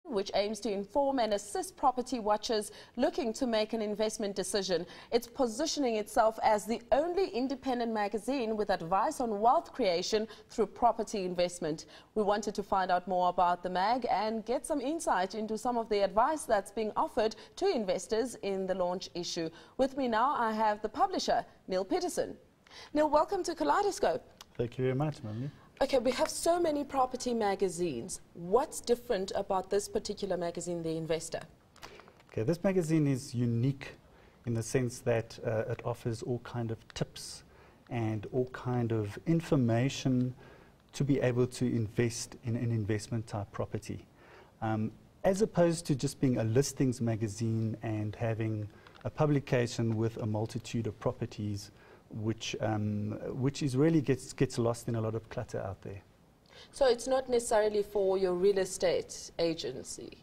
which aims to inform and assist property watchers looking to make an investment decision. It's positioning itself as the only independent magazine with advice on wealth creation through property investment. We wanted to find out more about the mag and get some insight into some of the advice that's being offered to investors in the launch issue. With me now, I have the publisher, Neale Petersen. Neale, welcome to Kaleidoscope. Thank you very much, Mami. Okay, we have so many property magazines. What's different about this particular magazine, The Investor? Okay, this magazine is unique in the sense that it offers all kind of tips and all kind of information to be able to invest in an investment type property. As opposed to just being a listings magazine and having a publication with a multitude of properties which is really gets lost in a lot of clutter out there. So it's not necessarily for your real estate agency?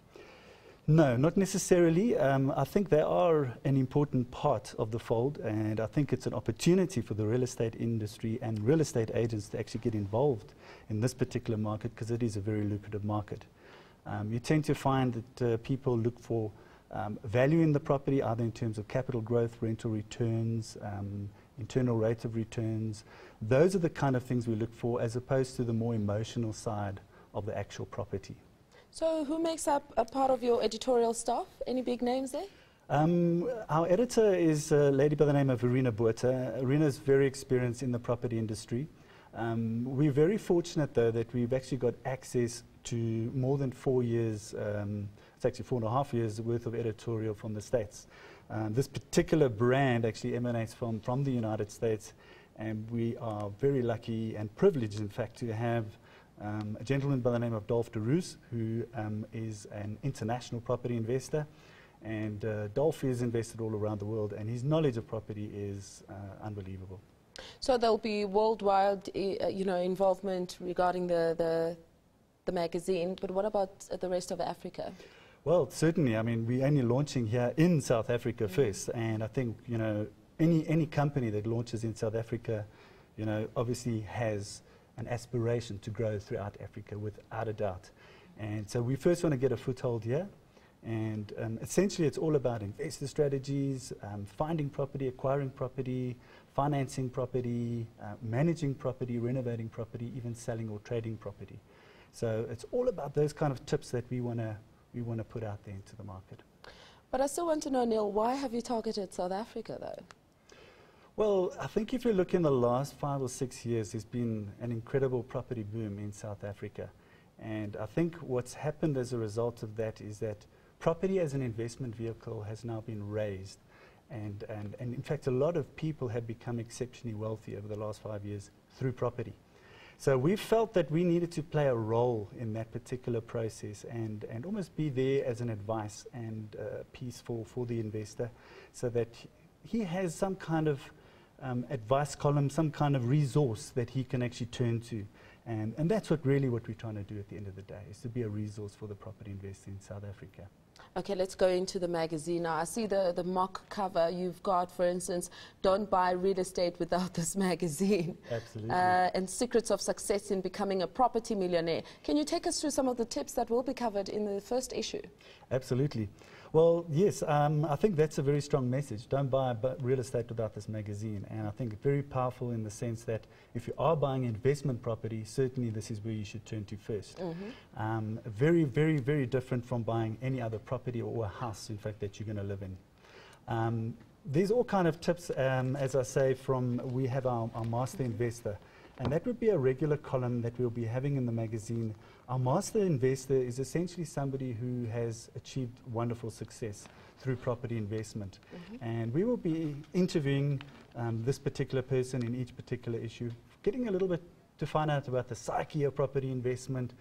No, not necessarily. I think they are an important part of the fold, and I think it's an opportunity for the real estate industry and real estate agents to actually get involved in this particular market, because it is a very lucrative market. You tend to find that people look for value in the property, either in terms of capital growth, rental returns, internal rate of returns. Those are the kind of things we look for, as opposed to the more emotional side of the actual property. So who makes up a part of your editorial staff? Any big names there? Our editor is a lady by the name of Irina Botha. Irina is very experienced in the property industry. We're very fortunate, though, that we've actually got access to more than 4 years, it's actually 4.5 years worth of editorial from the States. This particular brand actually emanates from the United States, and we are very lucky and privileged, in fact, to have a gentleman by the name of Dolph de Roos, who is an international property investor. And Dolph is invested all around the world, and his knowledge of property is unbelievable. So there'll be worldwide involvement regarding the magazine, but what about the rest of Africa? Well, certainly. I mean, we're only launching here in South Africa first, and I think, any company that launches in South Africa, obviously has an aspiration to grow throughout Africa, without a doubt. And so we first want to get a foothold here, and essentially it's all about investor strategies, finding property, acquiring property, financing property, managing property, renovating property, even selling or trading property. So it's all about those kind of tips that we want to put out there into the market. But I still want to know, Neale, why have you targeted South Africa, though? Well, I think if you look in the last 5 or 6 years, there's been an incredible property boom in South Africa. And I think what's happened as a result of that is that property as an investment vehicle has now been raised. And in fact, a lot of people have become exceptionally wealthy over the last 5 years through property. So we felt that we needed to play a role in that particular process and almost be there as an advice and piece for the investor, so that he has some kind of advice column, some kind of resource that he can actually turn to. And that's what we're trying to do at the end of the day, is to be a resource for the property investor in South Africa. Okay, let's go into the magazine now. I see the mock cover you've got, for instance, Don't Buy Real Estate Without This Magazine. Absolutely. And Secrets of Success in Becoming a Property Millionaire. Can you take us through some of the tips that will be covered in the first issue? Absolutely. Well, yes, I think that's a very strong message. Don't buy real estate without this magazine. And I think it's very powerful in the sense that if you are buying investment property, certainly this is where you should turn to first. Mm-hmm. Very, very, very different from buying any other property or a house, in fact, that you're going to live in. There's all kind of tips, as I say, we have our master investor. And that would be a regular column that we'll be having in the magazine. Our master investor is essentially somebody who has achieved wonderful success through property investment. Mm-hmm. And we will be interviewing this particular person in each particular issue, getting a little bit to find out about the psyche of property investment,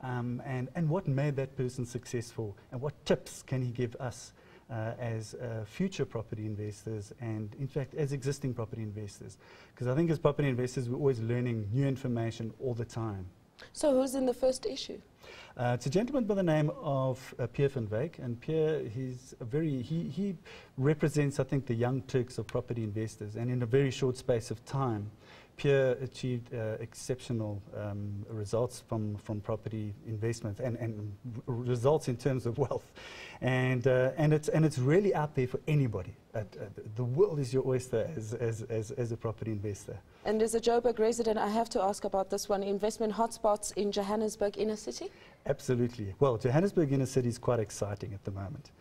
and what made that person successful, and what tips can he give us as future property investors, and in fact as existing property investors, because I think as property investors we're always learning new information all the time. So who's in the first issue? It's a gentleman by the name of Pierre van Wyk, and Pierre, he represents, I think, the Young Turks of property investors, and in a very short space of time Pierre achieved exceptional results from property investment and results in terms of wealth, and it's really out there for anybody. The world is your oyster as a property investor. And as a Joburg resident, I have to ask about this one: investment hotspots in Johannesburg inner city. Absolutely. Well, Johannesburg inner city is quite exciting at the moment.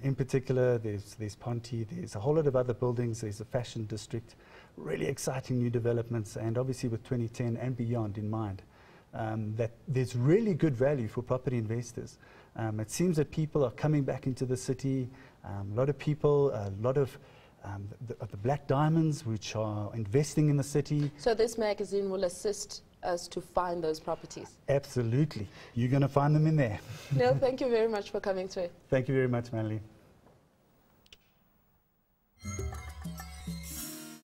In particular, there's Ponty, there's a whole lot of other buildings, there's a fashion district, really exciting new developments, and obviously with 2010 and beyond in mind, that there's really good value for property investors. It seems that people are coming back into the city, a lot of people, a lot of the black diamonds which are investing in the city. So this magazine will assist us to find those properties? Absolutely. You're going to find them in there. Neale, thank you very much for coming through. Thank you very much, Manly.